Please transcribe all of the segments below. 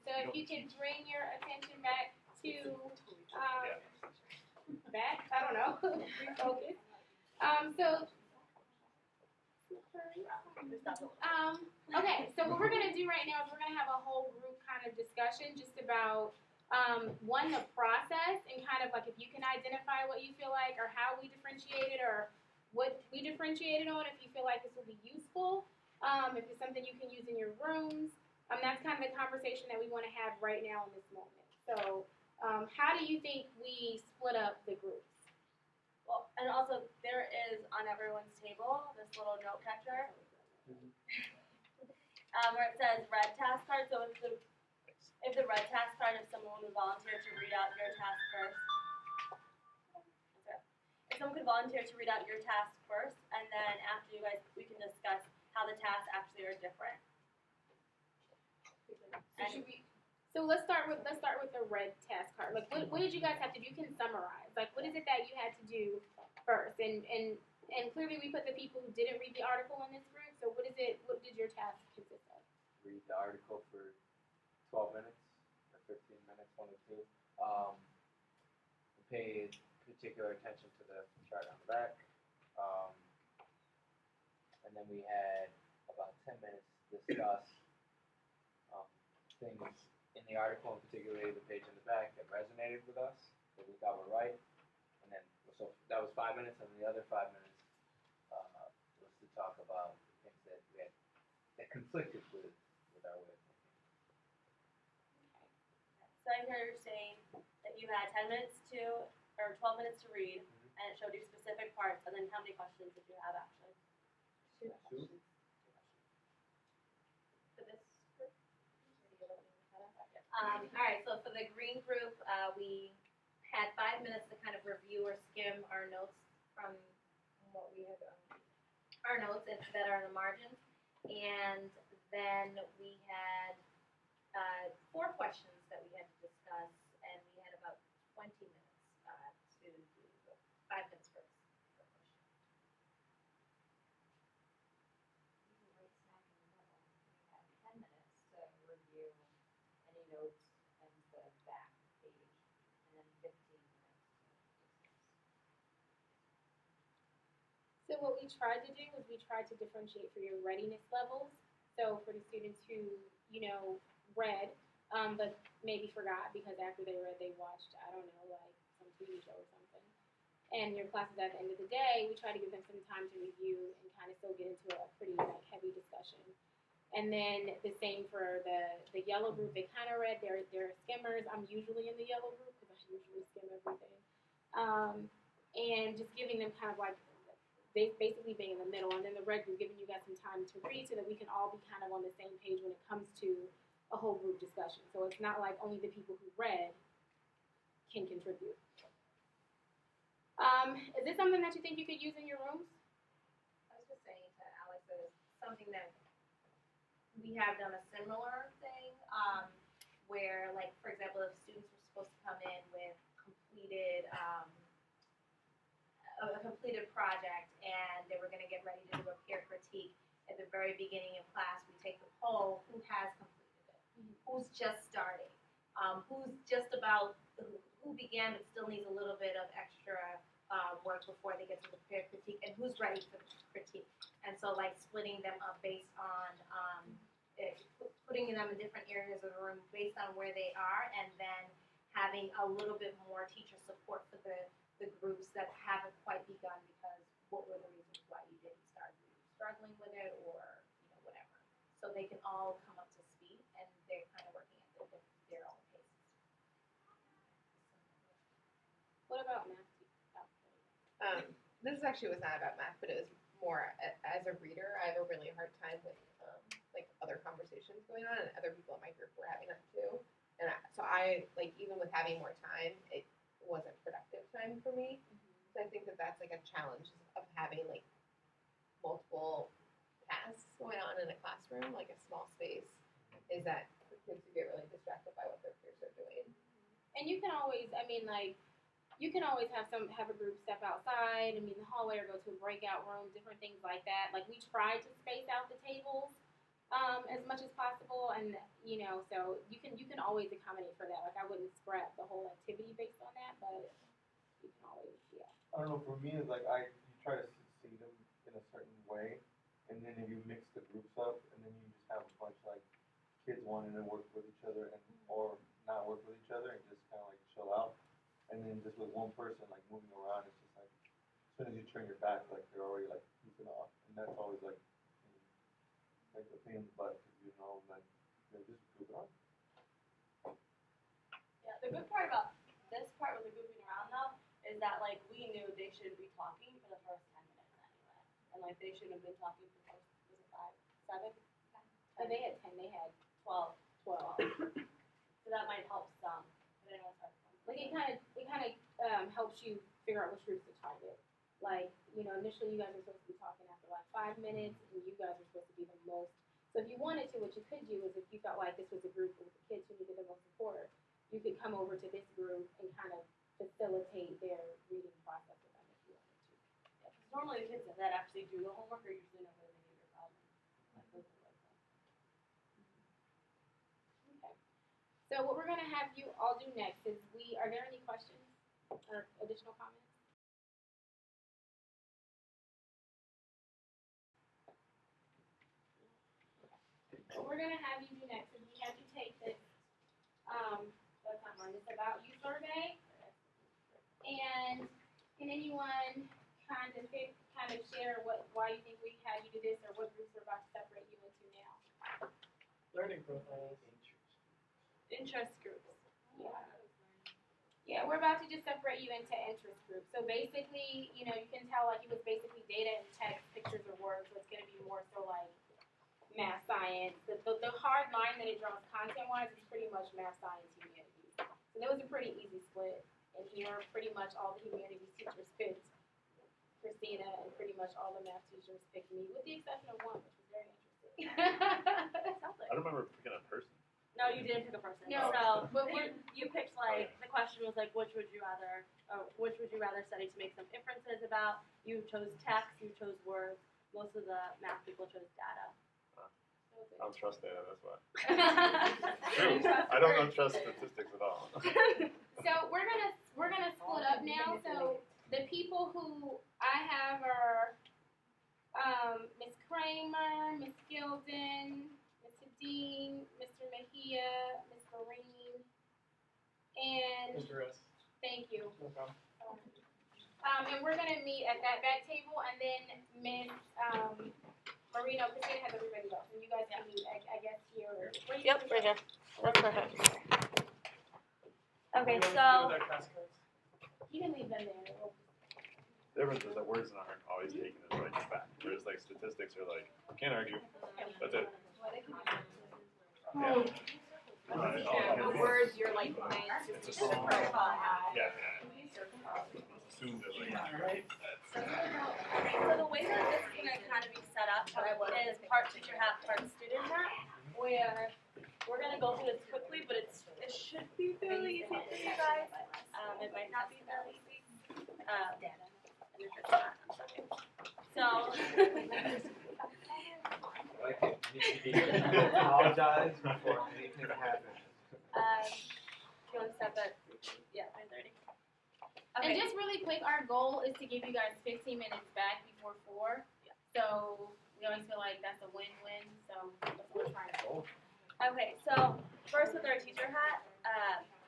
So if you can bring your attention back to back, I don't know, refocus. Okay, so what we're gonna do right now is we're gonna have a whole group kind of discussion just about one, the process and kind of like if you can identify what you feel like or how we differentiated or what we differentiated on, if you feel like this will be useful, if it's something you can use in your rooms. That's kind of the conversation that we want to have right now in this moment. So how do you think we split up the groups? Well, and also there is on everyone's table this little note catcher where it says red task card. So if the red task card, if someone would volunteer to read out your task first. If someone could volunteer to read out your task first, and then after you guys, we can discuss how the tasks actually are different. So let's start with the red task card. Like, what did you guys have to do? You can summarize. Like, what is it that you had to do first? And clearly, we put the people who didn't read the article in this group. So what did your task consist of? Read the article for 12 minutes or 15 minutes, one or two. Pay particular attention to the chart on the back. And then we had about 10 minutes to discuss things in the article, and particularly the page in the back that resonated with us, that we thought were right. And then, so that was 5 minutes, and the other 5 minutes was to talk about things that we had that conflicted with our way of thinking. So I hear you're saying that you had 10 minutes or 12 minutes to read, and it showed you specific parts, and then how many questions did you have actually? Two. For this group? Alright, so for the green group, we had 5 minutes to kind of review or skim our notes from what we had, our notes that are in the margins. And then we had 4 questions that we had to discuss, and we had about 20 minutes to do 5 minutes first. Right smack in the middle. We had 10 minutes to review any notes and the back page, and then 15 minutes to discuss. So what we tried to do was we tried to differentiate for your readiness levels. So for the students who, read, but maybe forgot because after they read, they watched, I don't know, like some TV show or something. And your classes at the end of the day, we try to give them some time to review and kind of still get into a pretty heavy discussion. And then the same for the yellow group. They kind of read, they're skimmers. I'm usually in the yellow group because I usually skim everything. And just giving them kind of like basically being in the middle, and then the red group giving you guys some time to read so that we can all be kind of on the same page when it comes to a whole group discussion. So it's not like only the people who read can contribute. Is this something that you think you could use in your rooms? I was just saying to Alex that it's something that we have done a similar thing, where, like, for example, if students were supposed to come in with a completed project and they were going to get ready to do a peer critique, at the very beginning of class, we take the poll, who has completed it, who's just starting, who's just about, who began but still needs a little bit of extra work before they get to the peer critique, and who's ready for the critique. And so, like, splitting them up based on putting them in different areas of the room based on where they are, and then having a little bit more teacher support for the groups that haven't quite begun because what were the reasons why you didn't start? Were you struggling with it, or whatever. So they can all come up to speed, and they're kind of working at their own paces. What about math? This actually was not about math, but it was more as a reader. I have a really hard time with like other conversations going on, and other people in my group were having that too. And so I like, even with having more time, it wasn't productive time for me. So I think that that's like a challenge of having like multiple tasks going on in a classroom, like a small space, is that kids get really distracted by what their peers are doing. And you can always, you can always have a group step outside, the hallway, or go to a breakout room, different things like that. Like, we tried to space out the tables, as much as possible, and so you can always accommodate for that. Like I wouldn't scrap the whole activity based on that, but you can always, yeah. I don't know, for me, it's like you try to see them in a certain way, and then if you mix the groups up, and then you just have a bunch like kids wanting to work with each other and or not work with each other and just kind of like chill out, and then just with one person like moving around, it's just like as soon as you turn your back, like they're already like goofing off, and that's always like a pain in the butt, 'cause like they're just goofing off. Yeah, the good part about this part with the goofing around though is that like we knew they shouldn't be talking for the first 10 minutes anyway, and like they shouldn't have been talking for the first, was it 5, 7? So they had 10, they had 12. 12. So that might help some. But anyone start from Like it kind of helps you figure out which groups to target. Like, initially you guys are supposed to be talking after like 5 minutes, and you guys are supposed to be the most. So if you wanted to, what you could do is if you felt like this was a group with the kids who needed the most support, you could come over to this group and kind of facilitate their reading process with them if you wanted to. yeah, because normally the kids that actually do the homework are usually know where the behavior problem. Like those are like them. Okay. So what we're gonna have you all do next is are there any questions or additional comments? What we're gonna have you do next is we have you take this, that's not mine, this About You survey. And can anyone kind of share why you think we had you do this, or what groups we're about to separate you into now? Learning profiles. Interest groups. Yeah, we're about to just separate you into interest groups. So basically, you can tell like it was basically data and text, pictures or words, so it's gonna be more so like math, science. The hard line that it draws content-wise is pretty much math, science, humanities. So that was a pretty easy split. And here, pretty much all the humanities teachers picked Christina, and pretty much all the math teachers picked me, with the exception of one, which was very interesting. I don't remember picking a person. No, you didn't pick a person. No, So but you picked like the question was like which would you rather study to make some inferences about? You chose text, you chose words. Most of the math people chose data. I don't trust data, that's why. True. I don't trust statistics at all. So we're gonna split up now. So the people who I have are Miss Kramer, Miss Gilden, Mr. Dean, Mr. Mejia, Miss Marine, and Mr. S. thank you. No problem. And we're gonna meet at that back table, and then Miss Marino, Christina has everybody else, and you guys can meet, I guess, here. Where you Yep, gonna right show? here. That's perfect. Okay, Anyone so with their class cards? You can leave them there. The difference is that words aren't always taken as like fact, whereas like statistics are like, can't argue, that's it. Yeah. The words you're like It's just a profile. Yeah. It's assumed that like, So the way that this is gonna kind of be set up is part teacher hat, part student hat, where we're gonna go through this quickly, but it should be fairly easy for you guys. It might not be fairly easy. And if it's not, I'm sorry. So. Like it, you need to apologize before anything happens. Do you want to stop at 9:30? And just really quick, our goal is to give you guys 15 minutes back before 4. So we always feel like that's a win-win. So that's what we're trying to do. Okay, so first with our teacher hat,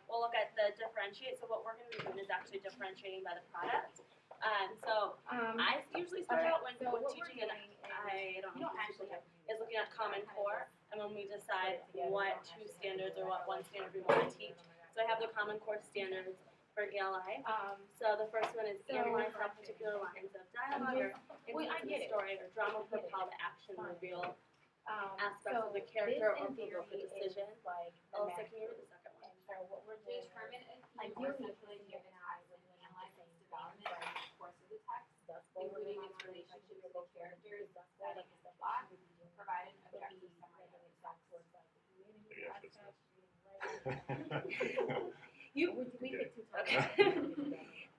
we'll look at the differentiate. So what we're going to be doing is actually differentiating by the product. I usually start out when teaching, and I don't know if people is looking at Common Core, and when we decide what 2 standards or what 1 standard we want to teach. So I have the Common Core standards for ELI. So the first one is analyze how particular lines of dialogue or instances of story or drama propel the action reveal aspects of the character or provoke a decision. Also, can you read the second one? So what we're determining is ideally given as when analyzing development during the course of the text, including its relationship with the characters, setting the plot, provide an objective summary of the text. maybe I should say. You, we picked 2 topics.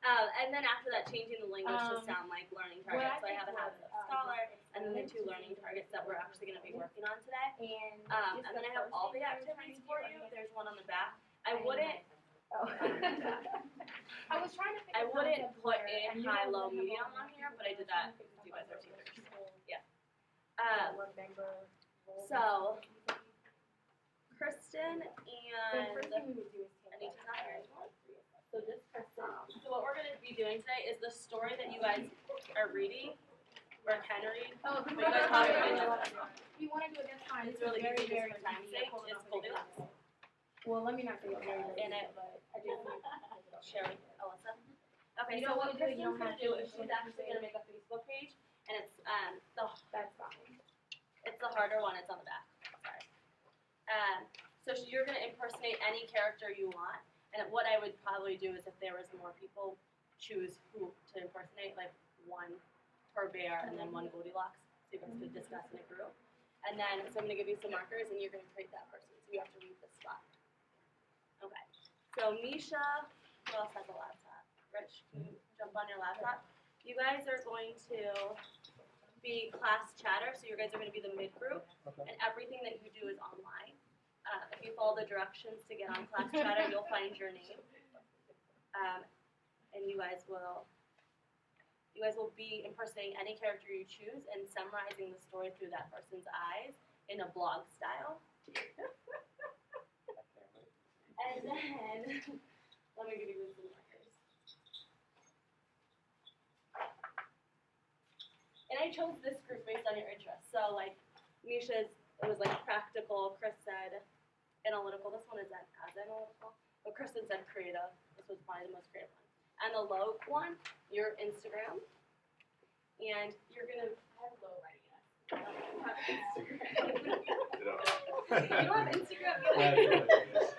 And then after that, changing the language to sound like learning targets. So I have a habit of scholar, and then the 2 learning targets that we're actually going to be working on today. And And then I have all the activities for you. There's one on the back. I wouldn't I was trying to. I wouldn't put in high, low, medium on here, but I did that because you guys are teachers. Yeah. So Kristen and Anita's not here anymore. So this person. So what we're going to be doing today is the story that you guys are reading or can read. Oh, But you guys probably already know that. if you want to do it, that's fine. It's really easy just for time's sake. It's Goldilocks. Well, let me not say it very And it, but I just. Sherry, Alyssa. Okay, You so don't what wanna do it, you Kristen's don't gonna have do to. is she's actually gonna make a Facebook page, and it's That's fine. it's the harder one. It's on the back. Sorry. So you're gonna impersonate any character you want, and what I would probably do is if there was more people, choose who to impersonate, like 1 per bear and then 1 Goldilocks, so you guys could discuss in a group. And then so I'm gonna give you some markers, and you're gonna create that person. So you have to read this spot. Okay. So Misha, who else has a laptop? Rich, can you jump on your laptop? You guys are going to be class chatter, so you guys are going to be the mid group, and everything that you do is online. If you follow the directions to get on class chatter, you'll find your name, and you guys will be impersonating any character you choose and summarizing the story through that person's eyes in a blog style. And then, let me give you some markers. And I chose this group based on your interests. So like Misha's, it was like practical. Chris said analytical. This one isn't as analytical. But Kristen said creative. This was probably the most creative one. And the low one, your Instagram. And you're gonna have low readiness. You don't have Instagram.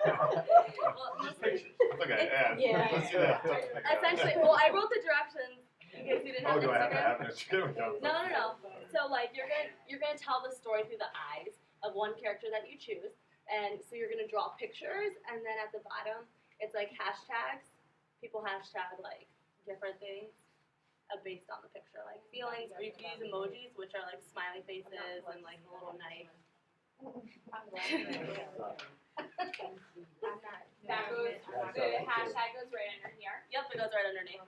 Well, Just pictures. Okay, and Yeah. let's do that. essentially, well, I wrote the directions in case you didn't have Oh, do I have to Instagram. have an Instagram account? No. So like you're gonna tell the story through the eyes of 1 character that you choose, and so you're gonna draw pictures, and then at the bottom it's like hashtags. People hashtag like different things based on the picture, like feelings. Or you can use emojis, which are like smiley faces and like a little knife. That goes, the hashtag goes right under here. Yep, it goes right underneath.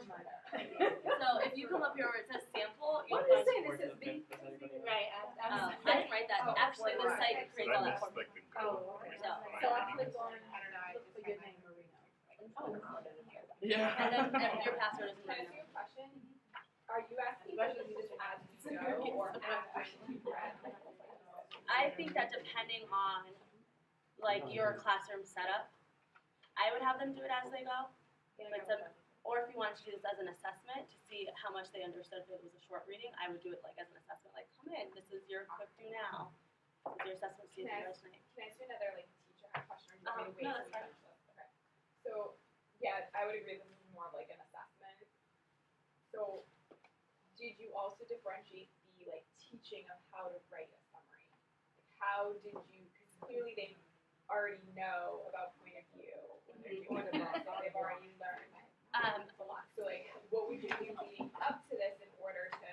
So if you come up here where it says sample, you'll What find. is this is B? Right, I didn't write that. Actually, the site Did creates I all that miss for me. like the code? So I click on, put your name, Marina. Yeah. And then and your password is Can I Marina. ask you a question? Are you asking questions just as you go, or as you read? I think that depending on like your classroom setup, I would have them do it as they go. Like or if you wanted to do this as an assessment to see how much they understood if it was a short reading, I would do it like as an assessment. Like, come in, this is your quick do now. This is your assessment, see if you resonate. Can I ask you another like teacher question? Or do you No, want me to that's wait till we finish this? Okay. So yeah, I would agree this is more like an assessment. So did you also differentiate the like teaching of how to write a summary? Like how did you? Because clearly they already know about point of view when they're doing it. So they've already learned a lot. So like, what would you do leading up to this in order to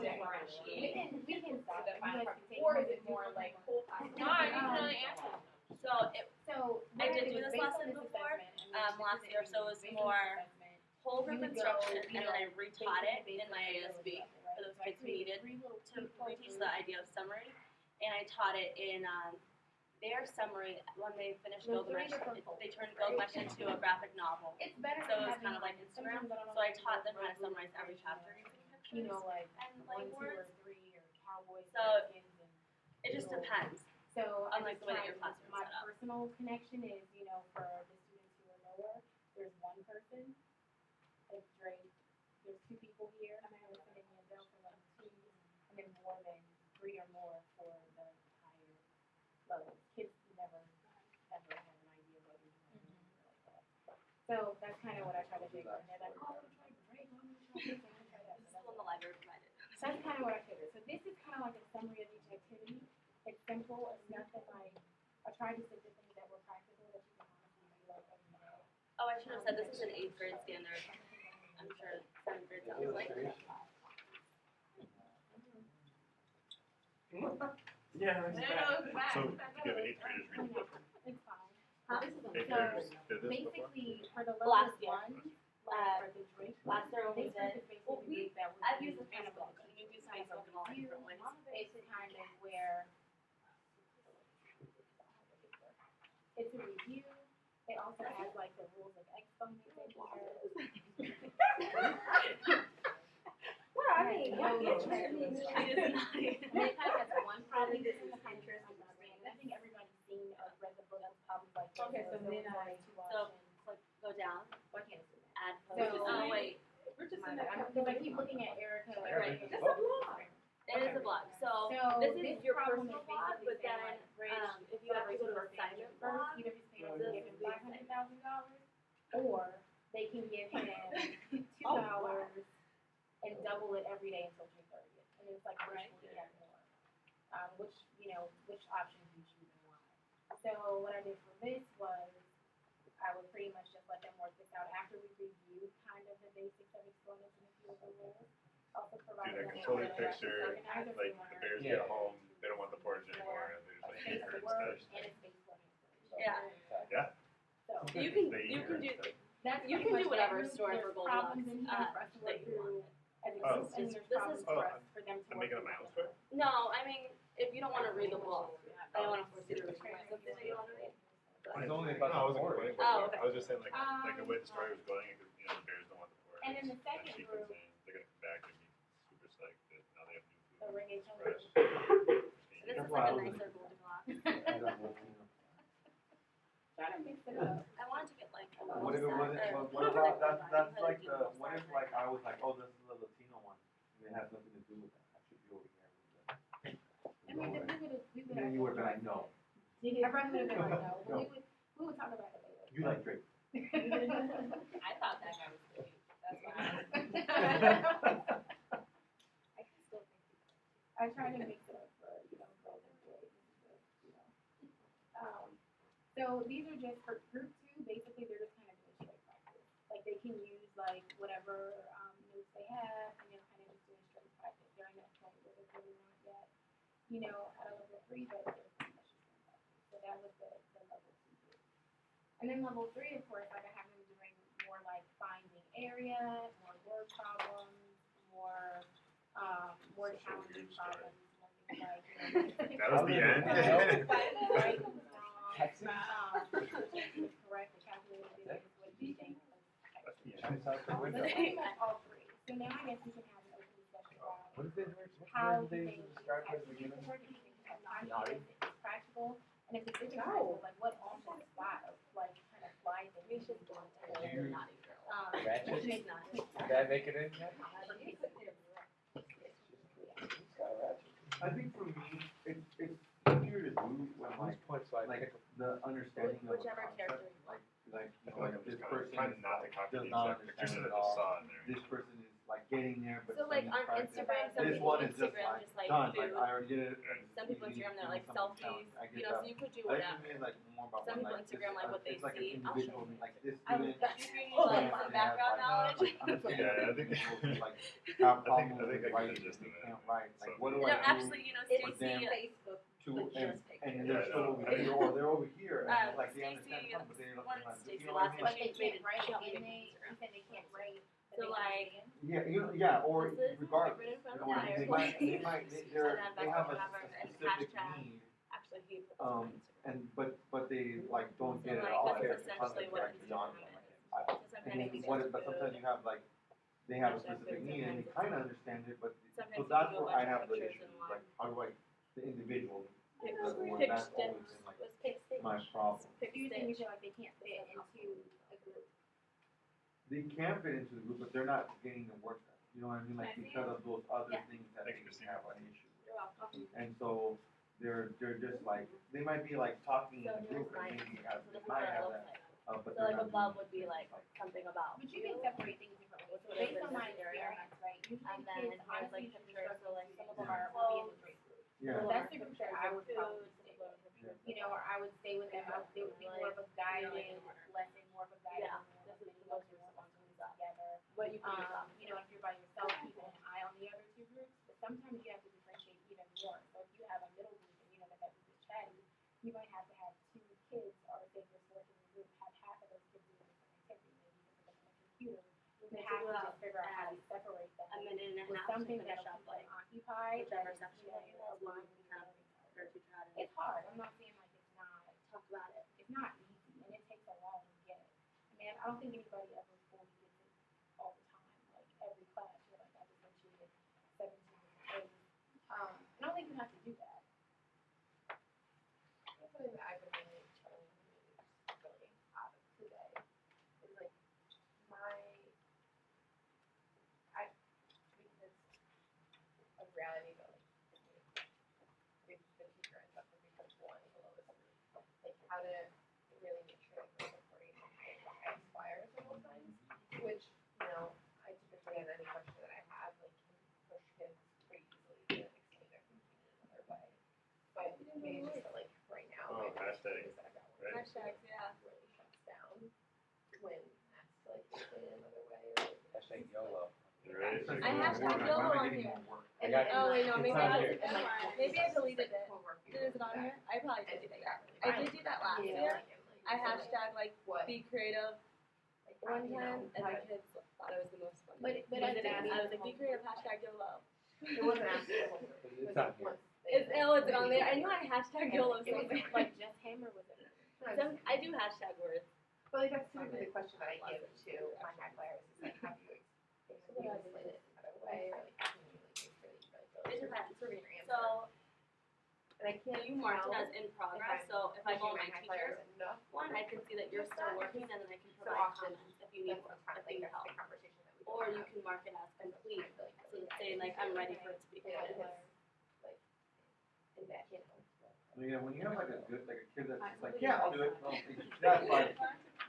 differentiate? We can To the final part, take or is it more like whole class? No, I need to know the answer. So So I did do this lesson before, last year, so it was more whole group instruction, and then I retaught it in my ASB for those kids who needed to reteach the idea of summary, and I taught it in their summary when they finished Gilgamesh. They turned Gilgamesh into a graphic novel, It's better. so it was kind of like Instagram. So I taught them how to summarize every chapter using pictures You know, like and 1, like 2, or words. 3, or Cowboys. So, Redskins, and It just depends. So Unlike the way that your classroom's my set up. personal connection is, for the students who are lower, there's 1 person, like Drake. There's 2 people here, and I listen in Yandel for level 2, and then more than 3 or more for the higher levels. Kids who never have an idea of what you're doing or anything like that. So that's kind of what I try to do. And they're like, oh, I'm gonna try Drake, I'm gonna try this, I'm gonna try that. This is the one the library provided. So that's kind of what I figured. So this is kind of like a summary of each activity. It's simple. It's nothing like I tried to stick to things that were practical that you can said, this is an 8th grade standard. I'm sure 7th grade sounds like. Yeah, No, it's fine. So, you have 8th graders read the book. It's fine. 8th graders did this before? Basically, for the Last level year. one, like for the drink, Last year when we this did, is basically the group that we're I've doing used the kind of Facebook. a You use kind of Facebook in a lot of review. different ways. It's kind of where it's a review. It also has like the rules of exponents in here. Well, I mean, Yeah, yeah, yeah. I mean, And it kind of has one probably this is Pinterest understanding. I think everybody's seen or read the book. It's probably like Okay, so then So, click, go down, why can't I see that? add So- post. Oh, wait. we're just My in bad. that. Because I keep looking at Erica. Right. This is a blog. It is a blog. So, So this is your problem personal is blog, basically but then, saying, like, Bridge, if you have to go to a assignment blog, either he's paying this him is $500,000, or they can give him $2 and double it every day until June 30th. And it's like, which will he have more? Which option do you choose and why? So what I did for this was, I would pretty much just let them work this out after we reviewed kind of the basics of exponents and a few of the rules. Also provide Dude, I them can with totally a picture, organizer like, for the Bears Yeah. get home, they don't want the porridge anymore, and they're a just like, space eat for her work instead. and a space for inspiration. Yeah. So you can, They eat you her can do, instead. that's You pretty can much do it. whatever There's story for Goldilocks, problems in here for us to that work you want. through as a Oh. group, and there's This is- problems Oh, for us, for them to I'm work making a through. mouse way? no, I mean, if you don't wanna read the book, I don't wanna force you to read something that you wanna read. It's only No, about I the wasn't porridge. complaining Oh, about okay. I was just saying, like the way the story was going, because, the Bears don't want the porridge. And then the second she group- comes in, they're gonna come back and be super psyched that now they have new The food. ring is Fresh. This is like a nicer Goldilocks. Try to mix it up. I wanted to get like. a What if it set wasn't, or- what about, that's Because like you the, know, what if set, like I was like, oh, this is the Latino one, and it has nothing to do with that, I should be over here with that. I mean, then we would And then you would have been like, no, I probably would have been like, no, but No. we would talk about it later. you like Drake. I thought that guy was cute. That's why. I can still think I try to mix it up for, girls and boys, So these are just for group 2, basically they're just kind of doing straight practice. Like they can use like whatever notes they have and they're kind of just doing straight practice during that point where they're really not yet, at a level 3, but they're pretty much just doing practice. So that was the level 2 group. And then level 3, of course, like I have them doing more like finding area, more word problems, more challenging problems, nothing like, That was the end? right? Texas? Correct, the calculated digits, what you think. That's the end. Shoots out the So window. that's pretty much all 3. So now I guess we can have an open discussion about What is it? how What do they they describe at the actually use beginning? the word, if you think it's time, if it's practical, and if it's practical, like what on the spot of like kind of fly things. We should go Do you- Ratchet? Did that make it in yet? I think for me, it's easier to do when like, Points like the understanding of a Whichever concept, character you like, I feel like I'm this just kind of person trying is not to like, copy does the not exact pictures understand that it I just all. saw in there. This person is like getting there, but So like still on needs practice. Instagram, some This people one is just Instagram like, just like done, food. like I already did it. and Some people easy, Instagram they're like something selfies, challenge. I get so that. you could do I think whatever. for me, like more about Some when, people like, Instagram like what they it's like an see. I'll show individual, you. like this I was student. that screen Yeah, like they some have, background like, knowledge. understanding Yeah, I think- individuals, like, have problems I think with I get the writing, gist of they it. can't write, like, So- what do No, I do actually, with them Stacy, Facebook. to, with and, just and Yeah, they're still over here, or they're over here, and like, they Stacy, understand something, but they don't one understand, Stacy you know what I last mean? time But Like, they can't write, She helped me and make you said they can't write. but So they like, understand. yeah, or This is regardless, right in front you of know, the they fire. might, they have a Whatever, and specific hashtag. need, actually he put this on Instagram. and, but they like don't So get it like all, this is the essentially concept what directly on them, Instagram like, is. I- So and sometimes then you what, do but sometimes food. you have like, they have a Hashtag specific foods need, and they and kinda understand it, but, Sometimes so you that's do a where I bunch of have the pictures issue, in one. like, how do I, the individual, Pick that's where pick that's always sticks. been like Let's pick sticks. my problem. Pick Do you think you sticks. feel like they can't fit into a group? They can fit into the group, but they're not getting the work done, you know what I mean, like, Can I see because of those other Yeah. things that Thanks, they Christina. have an issue with. You're welcome. And so, they're just like, they might be like talking in So a here's group, mine. and maybe So have, this is might what it have looks that, like. but So they're like not above doing would be like something about. But you can separate things differently. What's what Based is on in my this area. experience, right, usually And then kids here's honestly like should be pictures, so like some of them are will be in the clothes. grade group. Yeah. So that's the group that I would probably Food, stay with. Or I would stay with them, they would be more of a guided lesson, more of a guided. Yeah. lesson. You know, if you're by yourself, keep an eye on the other two groups. But sometimes you have to differentiate even more. So if you have a middle group and you know that that group is chatty, you're going to have two kids, or if you're just working in a group, have half of those kids doing different activities. Maybe because they're on the computer. You have to just figure out how to separate them. A minute and a With half to something finish that'll up keep like them occupied. whichever that is, section you know, that you have, aligned we with can have learning. their teacher out It's hard. I'm not saying like it's not. talk about it. It's not easy, and it takes a while to get it. I mean, I don't think anybody ever fully gets it all the time. Like every class, you're like, I differentiated 17 different ways. I don't think you have to do that. I think something that I've been really trying to really out of today is like because of reality, but like we've been teacher and stuff because one is the lowest like how to really make sure that we're supporting the highest flyers at all times, which, you know, I typically, on any question that I have, like, can push kids pretty easily to explain their thinking in another way. But maybe just that, like, right now, Oh, my hashtag, is that I've got one right? Hashtags, yeah. really shuts down when asked to, like, explain it another way, or like, Hashtag YOLO. Right? I hashtag YOLO on here. and got Oh wait, no, It's maybe not I here. maybe I deleted it. homework Is it on here? I probably did do that. I I did do that last year. I hashtag like what be creative one time, and the kids thought it was the most fun. But I I did did ask. I was like, be creative, hashtag YOLO. It wasn't actually homework. It's on here. Is it on there? I knew I hashtag YOLO It was something. Like just Hammer was in it. I do hashtag words. But like that's typically the question that I give to my high flyers is like, how do you explain it another way, or like how can you like make sure that you really feel It like depends. you're your answer? So And I can't you mark it tell as in progress. So if I go on my teacher one, I can see that you're still working, and then I can provide comments if you need that's if you need help. the conversation that we Or you can mark it as complete. So it's saying like I'm ready for it to be Yeah, completed. like in that, you know. Yeah, when you have like a good, like a kid that's just like, yeah, I'll do it. Well, that's like,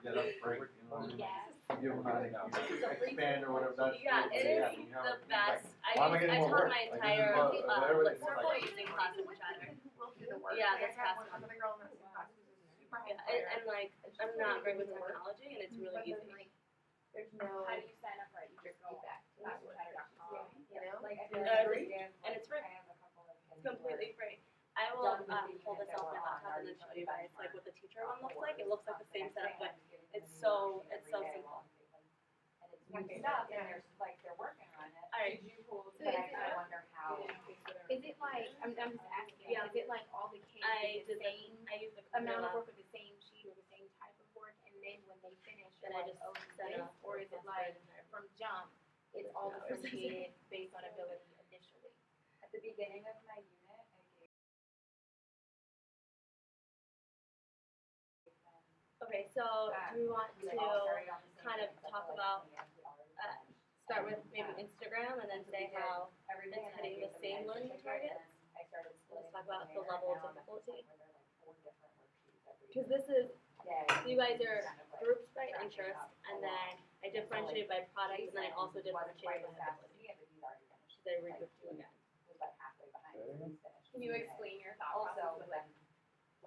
yeah, that's great. You know, give them how to expand or whatever. That's Yeah, great. it is When you have a the kid like, best. why am I getting I more taught work? my Like, this is entire about- everybody's lit circle like- using Classroom Chatter. We'll do the work. Yeah, Like, that's I had fast. another girl in that same class who's a super high Yeah, flyer. and like I'm not great with technology, and it's really But then, easy. like, there's no How do you sign up for it? You just go feedback. classroom.com. You know? Like And it's free. It's completely free. I will pull this up on my laptop and then show you guys like what the teacher one looks like. It looks like the same setup, but it's so simple. Stuff, and there's like they're working on it. All right. But I wonder how. Is it like I'm just asking? Yeah. Is it like all the kids I do did the same I use the amount of Coursera, work with the same sheet or the same type of work, and then when they finish, then you're I like, just oh, set this, up or is it like from jump? It's all Yeah. differentiated based on ability initially. At the beginning of my unit, I gave them, Okay, so do we want to kind of talk about start with maybe Instagram and then say how everything it's hitting the same learning targets? I started Let's splitting talk about from the there, level of and now I'm at the difficulty. point where they're like 4 different worksheets every Because this is day. you guys are Kind of like groups by tracking interest, up a and lot. then I differentiate by product, and then I also Wasn't quite differentiate by as fast as ability. me, but he's already finished. Should I regrouped you again? Was like halfway behind, so he's finished. Can you explain your thought Also, process with when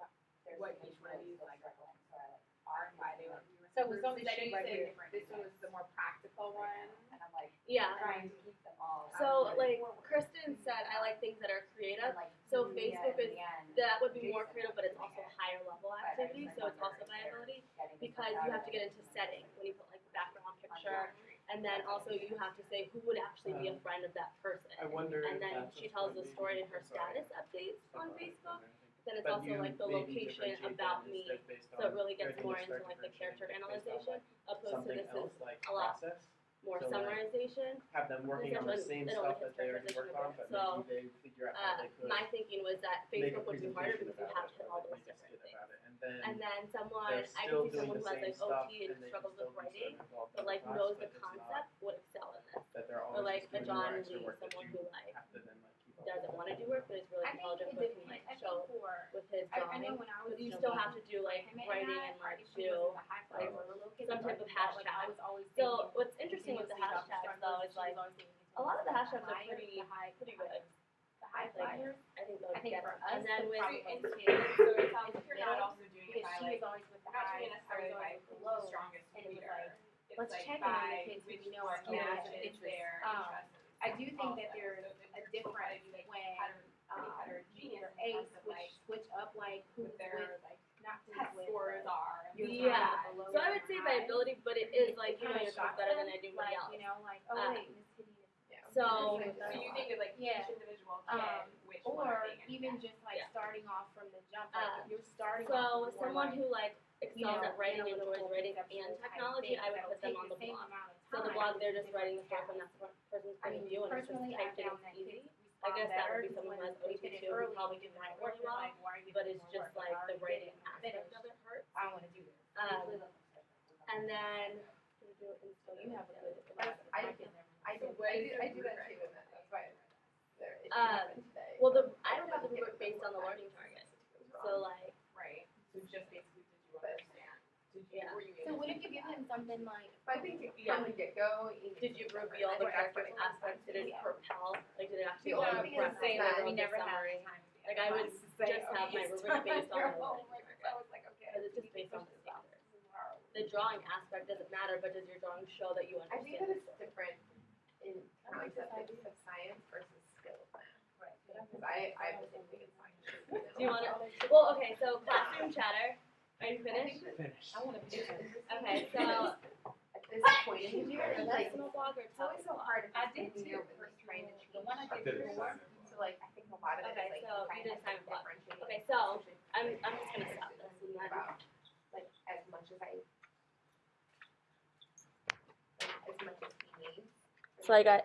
like there's what some each one of kids these still like struggling, so I like are why they were So groups? some Because I know you right said here. this was the more practical one. and I'm like Yeah. trying to keep them all. So like Kristen said, I like things that are creative. So Facebook is that would be more creative, but it's also higher level activity. So it's also by ability because you have to get into settings when you put like background picture, and then also you have to say who would actually be a friend of that person. I wonder And if then that's she a tells the point story in maybe- her sorry. status updates on Facebook. Then it's But also you like the maybe location differentiate about them me. instead based So it on- really gets or do you more start into like the character differentiating based on, analyzation, opposed to something this is else like a lot process? more So, like, summarization. Have them working on the Essentially, same it only stuff hits that they already characterization worked on, a but bit. So, maybe they figure out how they could My thinking was that make a Facebook would be harder presentation because you about have it, to hit or all like those make a different skit things. about it, and then And then someone, they're I still can see doing someone the who has same like stuff, OT and and they can struggles still with be sort writing, of involved in but like class, knows but the it's not concept would excel in this. that they're Or always like just a doing John more extra Lee, work that someone you who like have to then like keep up doesn't with. want to do work but is really I think intelligent it but did. can like I think show for with his I drawing. know when I was But you doing still have to do like him and writing I, and like she do was the high flyer Oh. located, some type of like, I hashtag. was always So thinking what's interesting with the continuously about hashtags though is struggles, she like was always thinking a lot of the towards hashtags are higher, pretty the high pretty good. The high Like, flyers. I think those I think get for it. us, And then the with problem And is kids, so it sounds like you're not also doing it because by she like was always with the not high, doing it I was necessarily by always with the who's low, the strongest and it was reader. like it's Let's like check in on the by kids who which we know are skills good. is their Um, interest. I do think that also. there's So a it's difference like when pretty heterogeneous your in A's terms of like switch up like who's what their with, like not who's test with, scores but are. And your things like Yeah. that. below So I your would say by high. ability, but it is like you know Kinda yourself shocks better than them, anybody like, else. you know, like, oh Uh, wait, Miss Hitty is So So you think that like Yeah. each individual kid, which one or are they gonna even get? just like Yeah. starting off from the jump, like Uh, if you're starting So off with more, someone like, who like excels at writing, analytical, enjoys writing conceptual and type technology, things I would that'll put them take on the same blog. amount of So the time, blog, they're with just writing the story different from that tasks. person's I point of mean, view, and it's just personally, I typed in, found it's that easy. kids I guess that better would be someone who has when they OT finish too, early would probably and do do that more really work, well. like, why are you But giving it's me more just work? like I the already did writing it, I'm aspect finished. of it hurts. I want to do this. And then So you have a good. I do that too, and that's why there is today. well, I don't have the rubric based on the learning target. So like, Right. So it's just basically, did you But- understand? Did you, Yeah. were you So able what to if you do give that? him something like? But I think Yeah. from the get-go, did you reveal the character aspects? Did it propel? Like, did it actually The only like thing is progress saying the that growth we of never summary? have time. Like I would just have my rubric based on the learning target. I was like, okay. Because it's just based on the standards. The drawing aspect doesn't matter, but does your drawing show that you I think understand? that it's different in concept of science versus skill math. Right. Because I think it's science. Do you want to? Well, okay. So classroom chatter. Are you finished? Finished. I want to be. Okay. So At this point in the year, it's like, personal blog or it's always so hard. I did when you're too. really trying to change. one I I did assignment. So like, I think a lot of it Okay, is like so trying you to did assignment block. differentiate. Okay, so especially I'm just gonna stop this and then. about like as much as we need. So I got